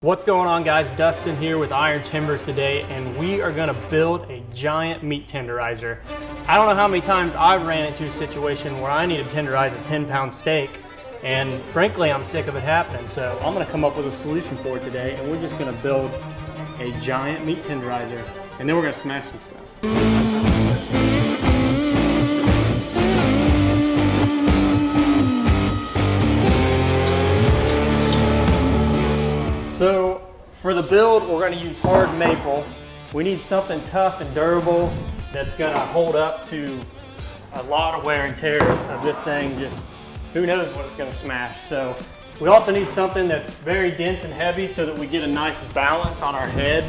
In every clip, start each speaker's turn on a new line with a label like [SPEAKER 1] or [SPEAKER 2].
[SPEAKER 1] What's going on, guys? Dustin here with Iron Timbers today, and we are going to build a giant meat tenderizer. I don't know how many times I've ran into a situation where I need to tenderize a 10-pound steak, and frankly I'm sick of it happening. So I'm going to come up with a solution for it today, and we're just going to build a giant meat tenderizer, and then we're going to smash some stuff. So for the build, we're going to use hard maple. We need something tough and durable that's going to hold up to a lot of wear and tear of this thing. Just who knows what it's going to smash. So we also need something that's very dense and heavy so that we get a nice balance on our head.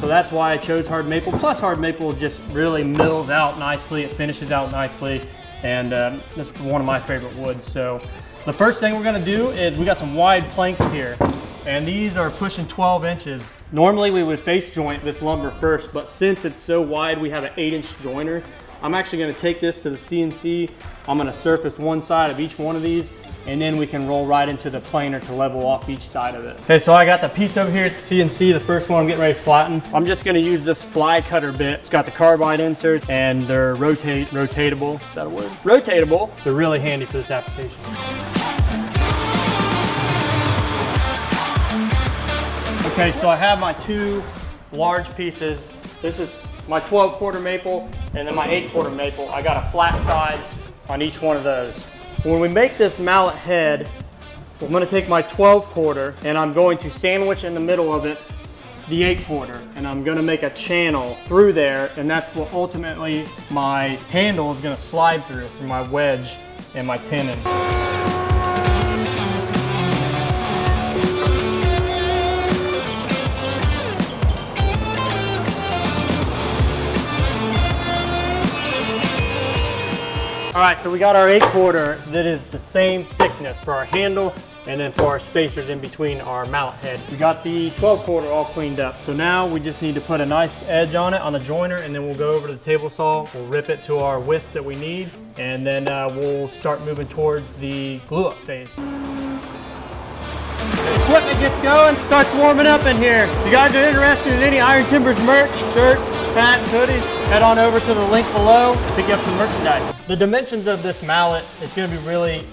[SPEAKER 1] So that's why I chose hard maple. Plus hard maple just really mills out nicely. It finishes out nicely. And this is one of my favorite woods. So the first thing we're going to do is we got some wide planks here. And these are pushing 12 inches. Normally we would face joint this lumber first, but since it's so wide, we have an 8-inch joiner. I'm actually gonna take this to the CNC. I'm gonna surface one side of each one of these, and then we can roll right into the planer to level off each side of it. Okay, so I got the piece over here at the CNC, the first one I'm getting ready to flatten. I'm just gonna use this fly cutter bit. It's got the carbide insert, and they're rotatable, is that a word? Rotatable. They're really handy for this application. Okay, so I have my two large pieces. This is my 12-quarter maple and then my 8-quarter maple. I got a flat side on each one of those. When we make this mallet head, I'm gonna take my 12-quarter and I'm going to sandwich in the middle of it the 8-quarter, and I'm gonna make a channel through there, and that's what ultimately my handle is gonna slide through for my wedge and my tenon. All right, so we got our 8-quarter that is the same thickness for our handle and then for our spacers in between our mallet head. We got the 12-quarter all cleaned up. So now we just need to put a nice edge on it on the joiner, and then we'll go over to the table saw. We'll rip it to our width that we need, and then we'll start moving towards the glue up phase. The equipment gets going, starts warming up in here. If you guys are interested in any Iron Timbers merch, shirts, hats, hoodies, head on over to the link below, pick up some merchandise. The dimensions of this mallet is going to be really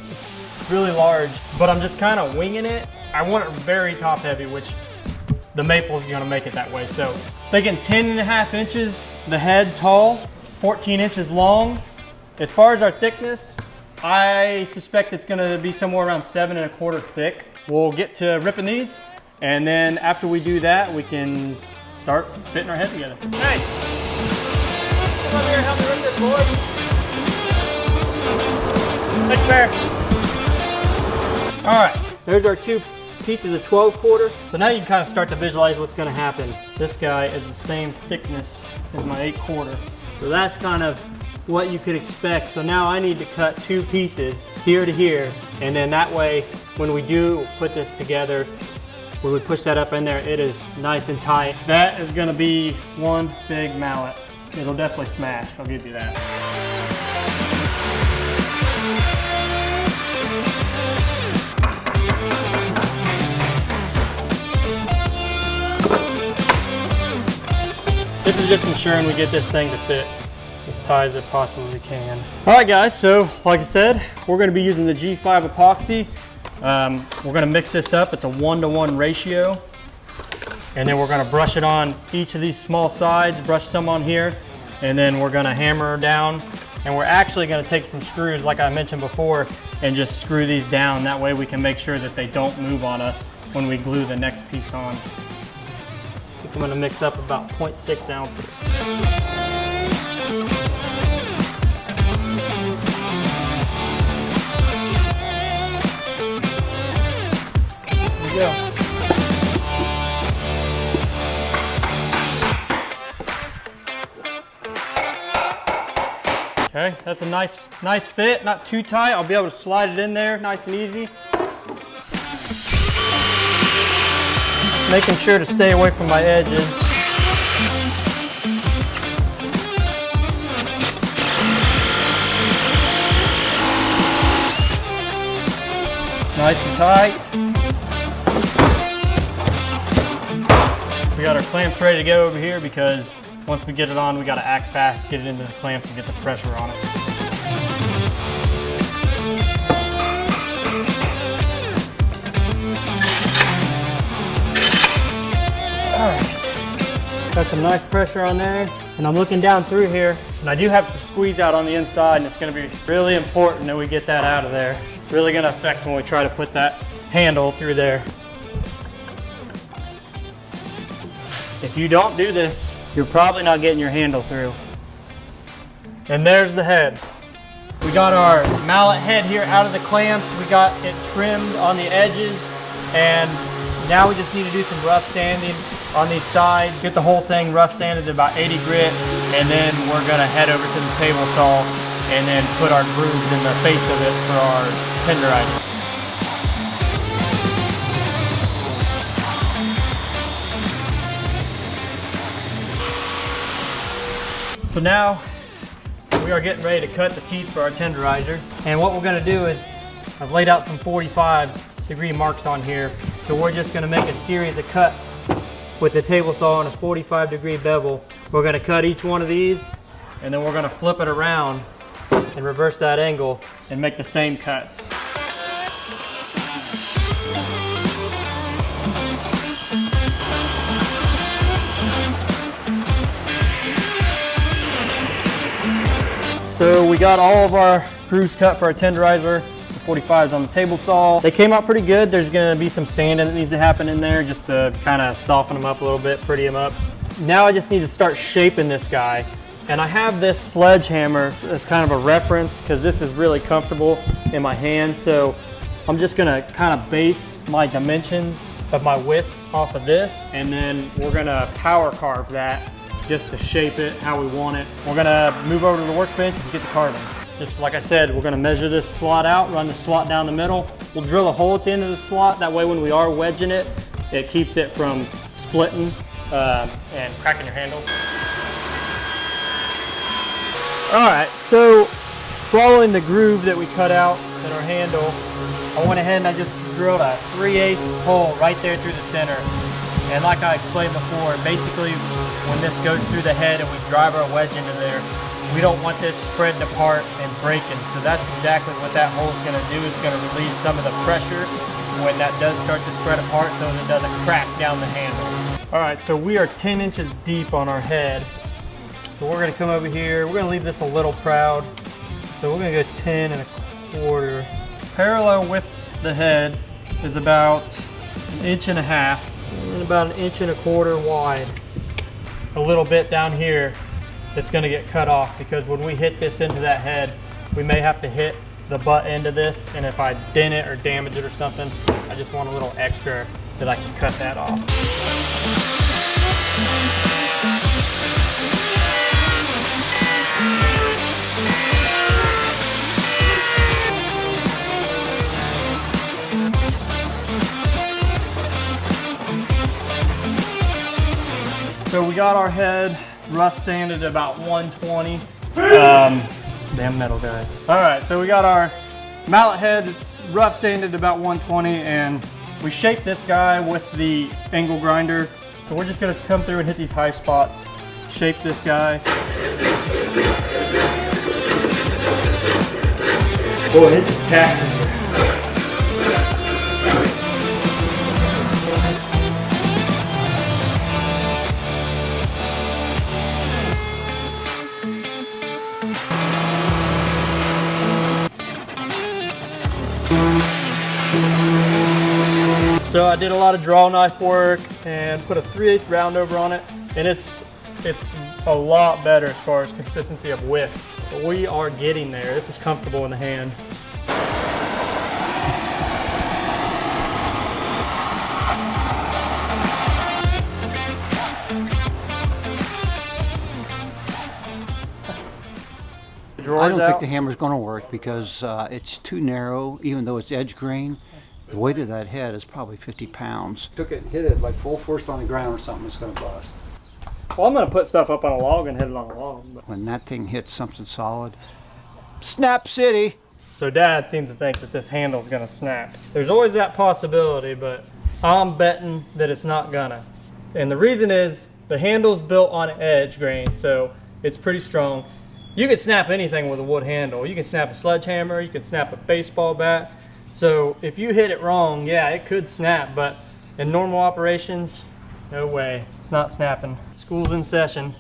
[SPEAKER 1] large, but I'm just kind of winging it. I want it very top heavy, which the maple is going to make it that way. So thinking 10.5 inches the head tall, 14 inches long. As far as our thickness, I suspect it's going to be somewhere around 7 1/4 thick. We'll get to ripping these, and then after we do that, we can start fitting our head together. Hey, come over here and help me rip this, boy. Thanks, Bear. All right, there's our two pieces of 12-quarter. So now you can kind of start to visualize what's gonna happen. This guy is the same thickness as my 8-quarter. So that's kind of what you could expect. So now I need to cut two pieces here to here, and then that way, when we do put this together, when we push that up in there, it is nice and tight. That is gonna be one big mallet. It'll definitely smash, I'll give you that. This is just ensuring we get this thing to fit as tight as it possibly can. All right, guys, so like I said, we're gonna be using the G5 epoxy. We're gonna mix this up. It's a 1-to-1 ratio. And then we're gonna brush it on each of these small sides, brush some on here, and then we're gonna hammer down. And we're actually gonna take some screws, like I mentioned before, and just screw these down. That way we can make sure that they don't move on us when we glue the next piece on. I think I'm gonna mix up about 0.6 ounces. Go. Okay, that's a nice fit, not too tight. I'll be able to slide it in there nice and easy. Making sure to stay away from my edges. Nice and tight. We got our clamps ready to go over here because once we get it on, we got to act fast, get it into the clamps and get some pressure on it. All right, got some nice pressure on there, and I'm looking down through here, and I do have some squeeze out on the inside, and it's going to be really important that we get that out of there. It's really going to affect when we try to put that handle through there. If you don't do this, you're probably not getting your handle through. And there's the head. We got our mallet head here out of the clamps. We got it trimmed on the edges, and now we just need to do some rough sanding on these sides. Get the whole thing rough sanded to about 80 grit, and then we're gonna head over to the table saw and then put our grooves in the face of it for our tenderizer. So now we are getting ready to cut the teeth for our tenderizer. And what we're gonna do is, I've laid out some 45-degree marks on here. So we're just gonna make a series of cuts with the table saw on a 45-degree bevel. We're gonna cut each one of these, and then we're gonna flip it around and reverse that angle and make the same cuts. So we got all of our grooves cut for our tenderizer. The 45s on the table saw. They came out pretty good. There's gonna be some sanding that needs to happen in there just to kind of soften them up a little bit, pretty them up. Now I just need to start shaping this guy. And I have this sledgehammer as kind of a reference because this is really comfortable in my hand. So I'm just gonna kind of base my dimensions of my width off of this, and then we're gonna power carve that just to shape it how we want it. We're gonna move over to the workbench and get the carving. Just like I said, we're gonna measure this slot out, run the slot down the middle. We'll drill a hole at the end of the slot. That way when we are wedging it, it keeps it from splitting and cracking your handle. All right, so following the groove that we cut out in our handle, I went ahead and I just drilled a 3/8 hole right there through the center. And like I explained before, basically when this goes through the head and we drive our wedge into there, we don't want this spreading apart and breaking. So that's exactly what that hole is gonna do. It's gonna relieve some of the pressure when that does start to spread apart so that it doesn't crack down the handle. All right, so we are 10 inches deep on our head. So we're gonna come over here. We're gonna leave this a little proud. So we're gonna go 10 1/4. Parallel with the head is about 1.5 inches and about 1.25 inches wide. A little bit down here that's gonna get cut off because when we hit this into that head, we may have to hit the butt end of this, and if I dent it or damage it or something, I just want a little extra that I can cut that off. So we got our head rough sanded at about 120. Damn metal guys. All right, so we got our mallet head. It's rough sanded about 120, and we shaped this guy with the angle grinder. So we're just gonna come through and hit these high spots, shape this guy. Boy, it just taxes you. So I did a lot of draw knife work and put a 3/8 round over on it, and it's a lot better as far as consistency of width. But we are getting there. This is comfortable in the hand.
[SPEAKER 2] I don't think the hammer's going to work because it's too narrow, even though it's edge grain. The weight of that head is probably 50 pounds. Took it and hit it like full force on the ground or something, it's going to bust.
[SPEAKER 1] Well, I'm going to put stuff up on a log and hit it on a log. But...
[SPEAKER 2] when that thing hits something solid, snap city!
[SPEAKER 1] So Dad seems to think that this handle's going to snap. There's always that possibility, but I'm betting that it's not gonna. And the reason is the handle's built on an edge grain, so it's pretty strong. You can snap anything with a wood handle. You can snap a sledgehammer, you can snap a baseball bat. So if you hit it wrong, yeah, it could snap, but in normal operations, no way. It's not snapping. School's in session.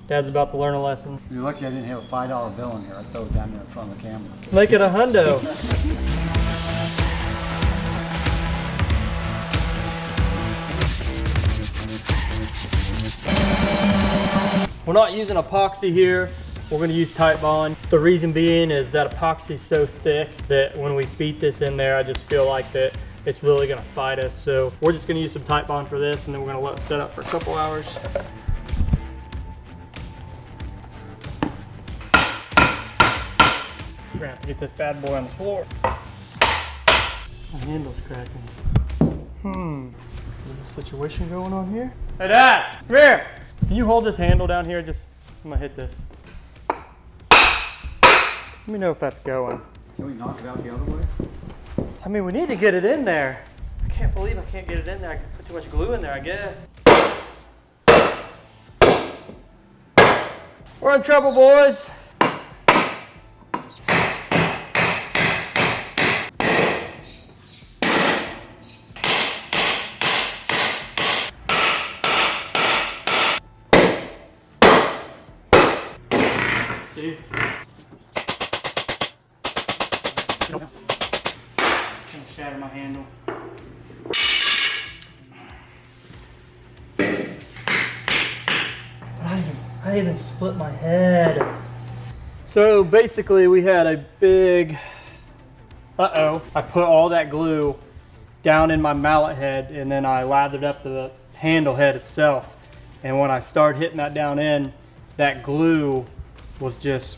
[SPEAKER 1] Dad's about to learn a lesson.
[SPEAKER 2] You're lucky I didn't have a $5 bill in here. I throw it down there in front of the camera.
[SPEAKER 1] Make it a hundo. We're not using epoxy here. We're gonna use Type Bond. The reason being is that epoxy is so thick that when we beat this in there, I just feel like that it's really gonna fight us. So we're just gonna use some Type Bond for this, and then we're gonna let it set up for a couple hours. We're gonna have to get this bad boy on the floor. My handle's cracking. There's a situation going on here. Hey Dad, come here. Can you hold this handle down here? Just, I'm gonna hit this. Let me know if that's going.
[SPEAKER 2] Can we knock it out the other way?
[SPEAKER 1] I mean, we need to get it in there. I can't believe I can't get it in there. I put too much glue in there, I guess. We're in trouble, boys. See? It's gonna shatter my handle. I even split my head. So basically we had a big, I put all that glue down in my mallet head, and then I lathered up the handle head itself. And when I started hitting that down in, that glue was just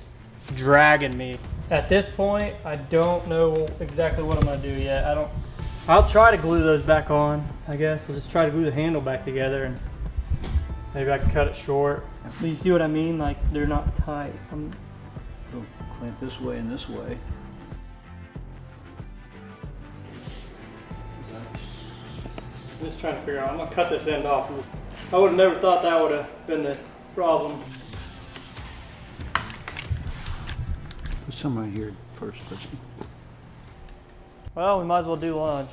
[SPEAKER 1] dragging me. At this point, I don't know exactly what I'm gonna do yet. I'll try to glue those back on, I guess. I'll just try to glue the handle back together, and maybe I can cut it short. You see what I mean? Like, they're not tight.
[SPEAKER 2] Go clamp this way and this way.
[SPEAKER 1] I'm just trying to figure out. I'm gonna cut this end off. I would have never thought that would have been the problem.
[SPEAKER 2] Put some right here first, Dustin.
[SPEAKER 1] Well, we might as well do lunch.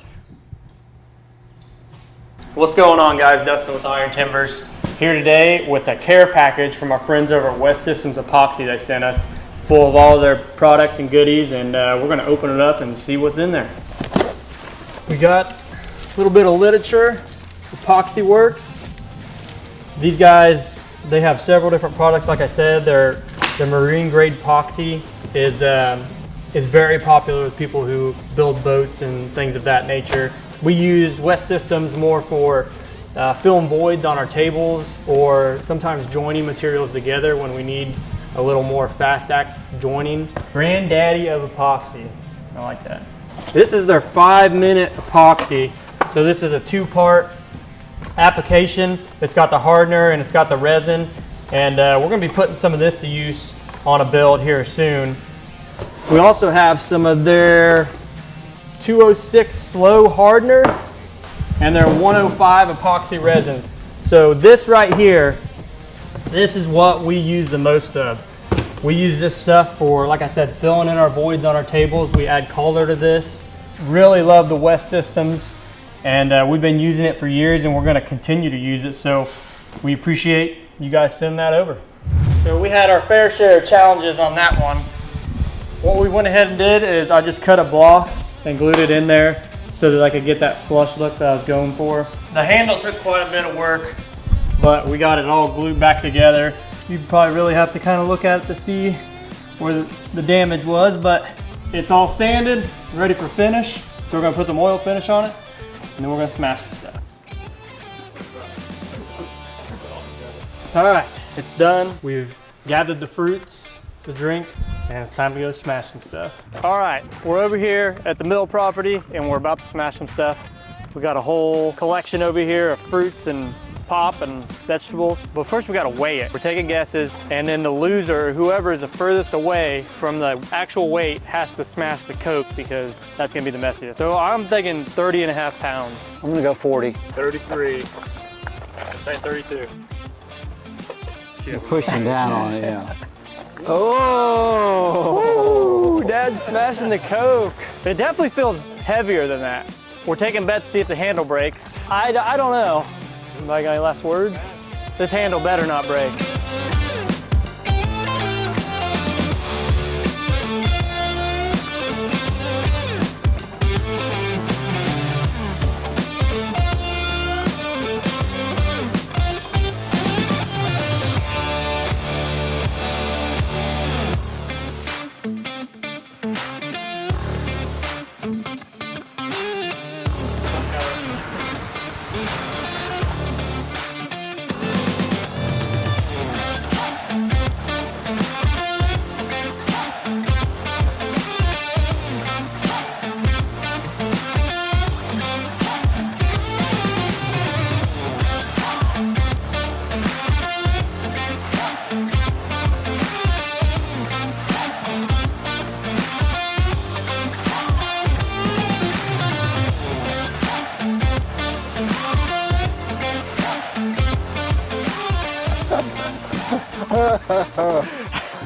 [SPEAKER 1] What's going on, guys? Dustin with Iron Timbers. Here today with a care package from our friends over at West Systems Epoxy. They sent us full of all their products and goodies, and we're gonna open it up and see what's in there. We got a little bit of literature, Epoxy Works. These guys, they have several different products. Like I said, their marine grade epoxy is very popular with people who build boats and things of that nature. We use West Systems more for filling voids on our tables, or sometimes joining materials together when we need a little more fast act joining. Granddaddy of epoxy. I like that. This is their 5-minute epoxy. So this is a 2-part application. It's got the hardener and it's got the resin. And we're gonna be putting some of this to use on a build here soon. We also have some of their 206 slow hardener and their 105 epoxy resin. So this right here, this is what we use the most of. We use this stuff for, like I said, filling in our voids on our tables. We add color to this. Really love the West Systems, and we've been using it for years, and we're gonna continue to use it. So we appreciate you guys sending that over. So we had our fair share of challenges on that one. What we went ahead and did is I just cut a block and glued it in there so that I could get that flush look that I was going for. The handle took quite a bit of work, but we got it all glued back together. You probably really have to kind of look at it to see where the damage was, but it's all sanded, ready for finish. So we're gonna put some oil finish on it, and then we're gonna smash the stuff. All right, it's done. We've gathered the fruits, the drinks, and it's time to go smash some stuff. All right, we're over here at the mill property, and we're about to smash some stuff. We got a whole collection over here of fruits and pop and vegetables, but first we gotta weigh it. We're taking guesses, and then the loser, whoever is the furthest away from the actual weight, has to smash the Coke, because that's gonna be the messiest. So I'm thinking 30.5 pounds.
[SPEAKER 2] I'm gonna go 40.
[SPEAKER 1] 33. Say 32.
[SPEAKER 2] You're pushing down on it, yeah.
[SPEAKER 1] Oh! Ooh, Dad's smashing the Coke. It definitely feels heavier than that. We're taking bets to see if the handle breaks. I don't know. Anybody got any last words? This handle better not break.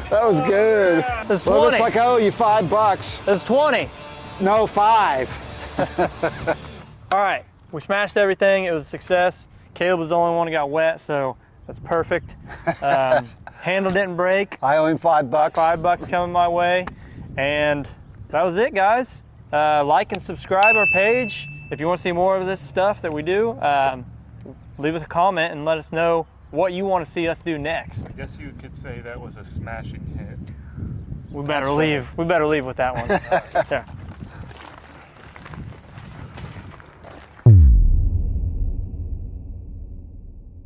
[SPEAKER 2] That was good.
[SPEAKER 1] It's 20.
[SPEAKER 2] Well, looks like I owe you $5.
[SPEAKER 1] It's 20.
[SPEAKER 2] No, 5.
[SPEAKER 1] All right, we smashed everything. It was a success. Caleb was the only one who got wet, so that's perfect. Handle didn't break.
[SPEAKER 2] I owe him $5.
[SPEAKER 1] $5 coming my way. And that was it, guys. Like and subscribe our page. If you want to see more of this stuff that we do, leave us a comment and let us know what you want to see us do next.
[SPEAKER 3] I guess you could say that was a smashing hit.
[SPEAKER 1] We better leave with that one. Yeah.